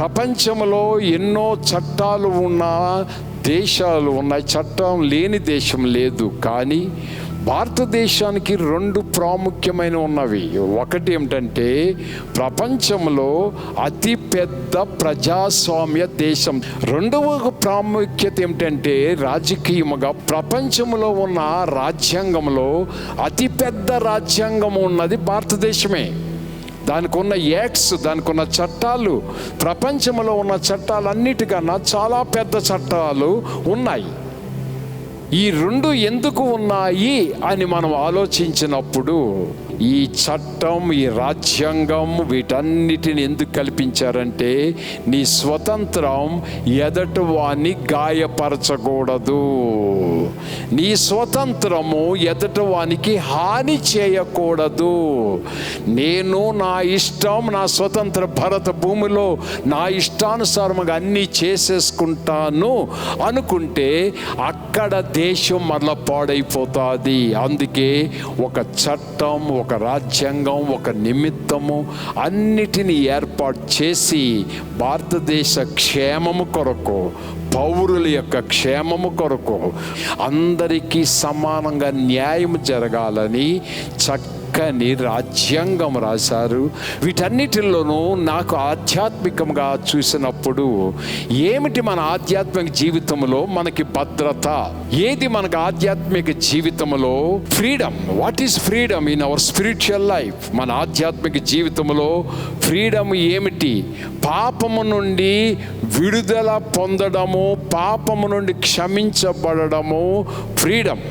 ప్రపంచంలో ఎన్నో చట్టాలు ఉన్న దేశాలు ఉన్నాయి, చట్టం లేని దేశం లేదు. కానీ భారతదేశానికి 2 ప్రాముఖ్యమైన ఉన్నవి. ఒకటి ఏమిటంటే ప్రపంచంలో అతి పెద్ద ప్రజాస్వామ్య దేశం. రెండవ ప్రాముఖ్యత ఏమిటంటే రాజకీయముగా ప్రపంచంలో ఉన్న రాజ్యాంగంలో అతి పెద్ద రాజ్యాంగం ఉన్నది భారతదేశమే. దానికి ఉన్న యాక్ట్స్, దానికి ఉన్న చట్టాలు ప్రపంచంలో ఉన్న చట్టాలన్నిటికన్నా చాలా పెద్ద చట్టాలు ఉన్నాయి. ఈ 2 ఎందుకు ఉన్నాయి అని మనం ఆలోచించినప్పుడు ఈ చట్టం, ఈ రాజ్యాంగం వీటన్నిటిని ఎందుకు కల్పించారంటే నీ స్వతంత్రం ఎదటి వాణ్ణి గాయపరచకూడదు, నీ స్వతంత్రము ఎదటి వానికి హాని చేయకూడదు. నేను నా ఇష్టం, నా స్వతంత్ర భారత భూమిలో నా ఇష్టానుసారంగా అన్నీ చేసేసుకుంటాను అనుకుంటే అక్కడ దేశం మరలా పాడైపోతుంది. అందుకే ఒక చట్టం, ఒక రాజ్యాంగం, ఒక నిమిత్తము అన్నిటినీ ఏర్పాటు చేసి భారతదేశ క్షేమము కొరకు, పౌరుల యొక్క క్షేమము కొరకు, అందరికీ సమానంగా న్యాయం జరగాలని చక్కని రాజ్యాంగం రాశారు. వీటన్నిటిలోనూ నాకు ఆధ్యాత్మికంగా చూసినప్పుడు ఏమిటి మన ఆధ్యాత్మిక జీవితంలో మనకి భద్రత, ఏది మనకు ఆధ్యాత్మిక జీవితంలో freedom, what is freedom in our spiritual life? మన ఆధ్యాత్మిక జీవితంలో ఫ్రీడమ్ ఏమిటి? పాపము నుండి విడుదల పొందడము, పాపము నుండి క్షమించబడము ఫ్రీడమ్.